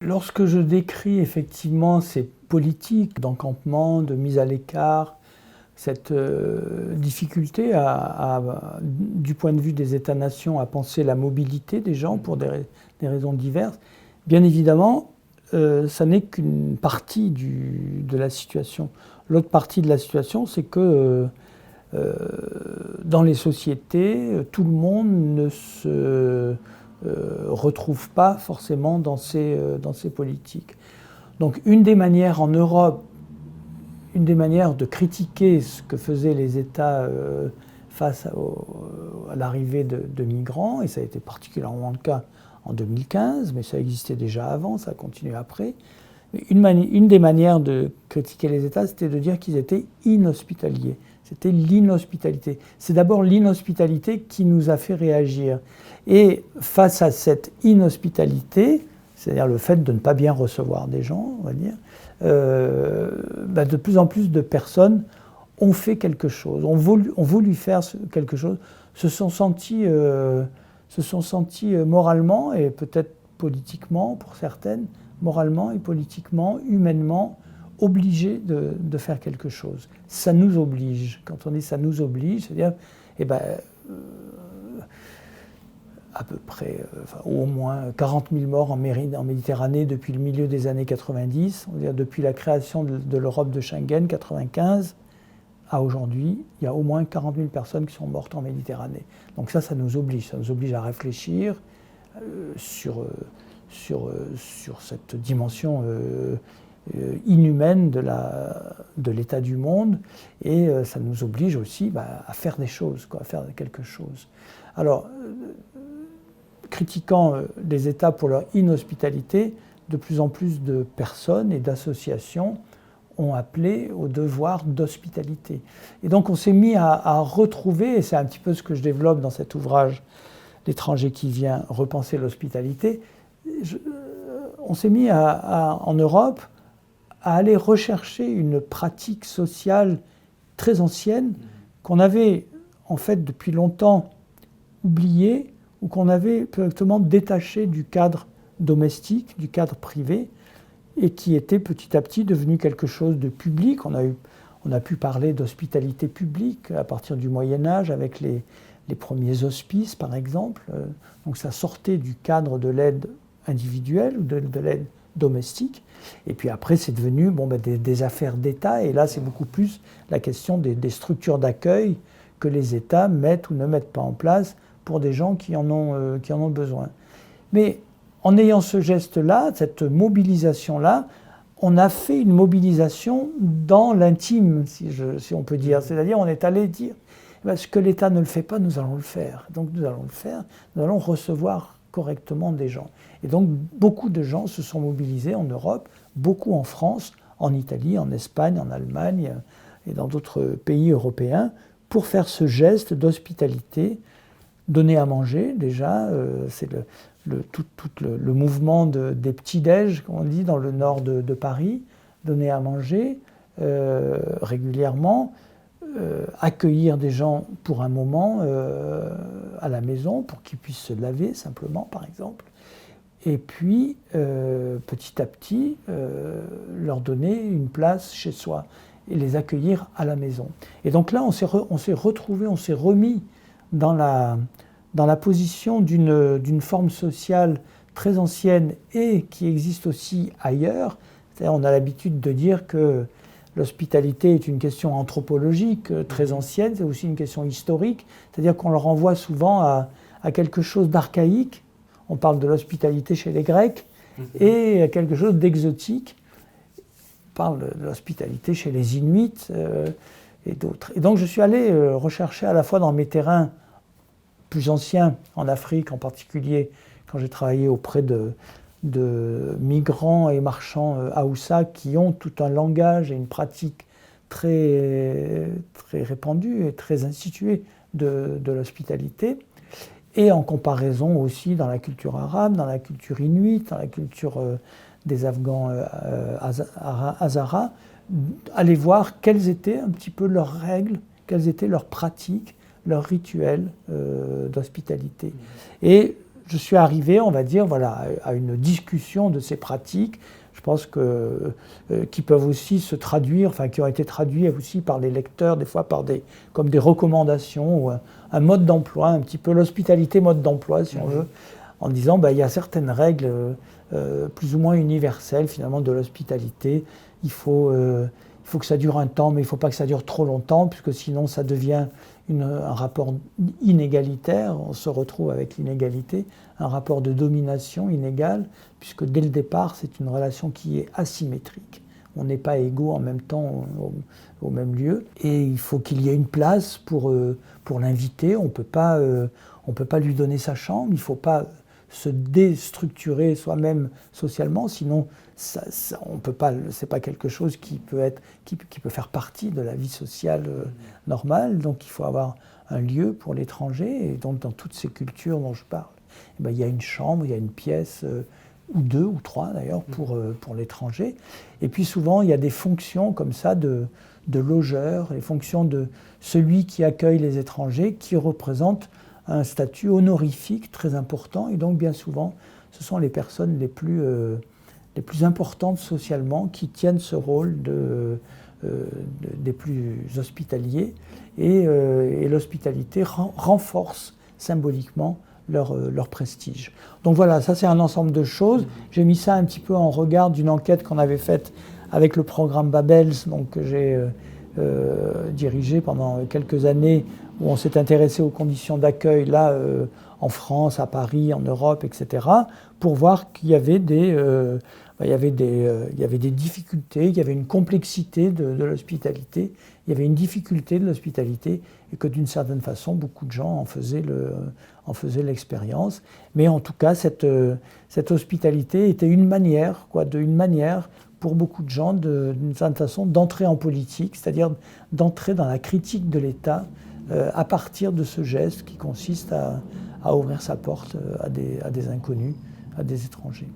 Lorsque je décris effectivement ces politiques d'encampement, de mise à l'écart, cette difficulté du point de vue des États-nations à penser la mobilité des gens pour des raisons diverses, bien évidemment, ça n'est qu'une partie de la situation. L'autre partie de la situation, c'est que dans les sociétés, tout le monde ne se retrouve pas forcément dans ces politiques. Donc une des manières en Europe, une des manières de critiquer ce que faisaient les États face à l'arrivée de migrants, et ça a été particulièrement le cas en 2015, mais ça existait déjà avant, ça a continué après. Une des manières de critiquer les États, c'était de dire qu'ils étaient inhospitaliers. C'était l'inhospitalité. C'est d'abord l'inhospitalité qui nous a fait réagir. Et face à cette inhospitalité, c'est-à-dire le fait de ne pas bien recevoir des gens, on va dire, de plus en plus de personnes ont fait quelque chose, ont voulu faire quelque chose, se sont sentis moralement et peut-être politiquement, pour certaines, moralement et politiquement, humainement, obligés de faire quelque chose. Ça nous oblige. Quand on dit ça nous oblige, c'est-à-dire, à peu près, au moins 40 000 morts en Méditerranée depuis le milieu des années 90, on va dire depuis la création de l'Europe de Schengen, 95, à aujourd'hui, il y a au moins 40 000 personnes qui sont mortes en Méditerranée. Donc ça nous oblige à réfléchir sur cette dimension inhumaine de l'état du monde, et ça nous oblige aussi à faire des choses, à faire quelque chose. Alors, critiquant les États pour leur inhospitalité, de plus en plus de personnes et d'associations ont appelé au devoir d'hospitalité. Et donc on s'est mis à retrouver, et c'est un petit peu ce que je développe dans cet ouvrage « L'étranger qui vient, repenser l'hospitalité », on s'est mis en Europe à aller rechercher une pratique sociale très ancienne qu'on avait en fait depuis longtemps oubliée, ou qu'on avait directement détaché du cadre domestique, du cadre privé, et qui était petit à petit devenu quelque chose de public. On a pu parler d'hospitalité publique à partir du Moyen-Âge avec les premiers hospices, par exemple. Donc ça sortait du cadre de l'aide individuelle ou de l'aide domestique. Et puis après, c'est devenu des affaires d'État. Et là, c'est beaucoup plus la question des structures d'accueil que les États mettent ou ne mettent pas en place pour des gens qui en ont besoin. Mais en ayant ce geste-là, cette mobilisation-là, on a fait une mobilisation dans l'intime, si on peut dire. C'est-à-dire, on est allé dire, ce que l'État ne le fait pas, nous allons le faire. Donc nous allons le faire, nous allons recevoir correctement des gens. Et donc beaucoup de gens se sont mobilisés en Europe, beaucoup en France, en Italie, en Espagne, en Allemagne et dans d'autres pays européens, pour faire ce geste d'hospitalité, donner à manger déjà, c'est tout le mouvement des petits-déj, comme on dit, dans le nord de Paris, donner à manger régulièrement, accueillir des gens pour un moment à la maison, pour qu'ils puissent se laver simplement, par exemple, et puis petit à petit leur donner une place chez soi et les accueillir à la maison. Et donc là, on s'est retrouvé, on s'est remis dans la position d'une forme sociale très ancienne et qui existe aussi ailleurs. C'est-à-dire, on a l'habitude de dire que l'hospitalité est une question anthropologique très ancienne, c'est aussi une question historique, c'est-à-dire qu'on le renvoie souvent à quelque chose d'archaïque. On parle de l'hospitalité chez les Grecs et à quelque chose d'exotique. On parle de l'hospitalité chez les Inuits et d'autres. Et donc je suis allé rechercher à la fois dans mes terrains plus anciens, en Afrique en particulier, quand j'ai travaillé auprès de migrants et marchands Haoussa qui ont tout un langage et une pratique très, très répandue et très instituée de l'hospitalité, et en comparaison aussi dans la culture arabe, dans la culture inuite, dans la culture des Afghans Hazara, aller voir quelles étaient un petit peu leurs règles, quelles étaient leurs pratiques, leurs rituels d'hospitalité. Et je suis arrivé, on va dire, voilà, à une discussion de ces pratiques. Je pense que, qui peuvent aussi se traduire, enfin qui ont été traduits aussi par les lecteurs, des fois comme des recommandations, ou un mode d'emploi, un petit peu l'hospitalité mode d'emploi, si on veut, en disant il y a certaines règles plus ou moins universelles finalement de l'hospitalité. Il faut que ça dure un temps, mais il ne faut pas que ça dure trop longtemps, puisque sinon ça devient un rapport inégalitaire, on se retrouve avec l'inégalité, un rapport de domination inégal, puisque dès le départ, c'est une relation qui est asymétrique. On n'est pas égaux en même temps au même lieu. Et il faut qu'il y ait une place pour l'inviter. On ne peut pas lui donner sa chambre, il ne faut pas se déstructurer soi-même socialement, sinon on peut pas, c'est pas quelque chose qui peut faire partie de la vie sociale normale. Donc il faut avoir un lieu pour l'étranger, et donc dans toutes ces cultures dont je parle, il y a une chambre, il y a une pièce, ou deux ou trois d'ailleurs pour l'étranger. Et puis souvent il y a des fonctions comme ça de logeur, les fonctions de celui qui accueille les étrangers, qui représente un statut honorifique très important, et donc bien souvent ce sont les personnes les plus importantes socialement qui tiennent ce rôle des plus hospitaliers, et l'hospitalité renforce symboliquement leur prestige. Donc voilà, ça c'est un ensemble de choses. J'ai mis ça un petit peu en regard d'une enquête qu'on avait faite avec le programme Babels, donc, que j'ai dirigé pendant quelques années, où on s'est intéressé aux conditions d'accueil là en France, à Paris, en Europe, etc., pour voir qu'il y avait des difficultés, il y avait une complexité de l'hospitalité, il y avait une difficulté de l'hospitalité, et que d'une certaine façon, beaucoup de gens en faisaient l'expérience. Mais en tout cas, cette hospitalité était une manière pour beaucoup de gens, d'une certaine façon, d'entrer en politique, c'est-à-dire d'entrer dans la critique de l'État à partir de ce geste qui consiste à ouvrir sa porte à des inconnus, à des étrangers.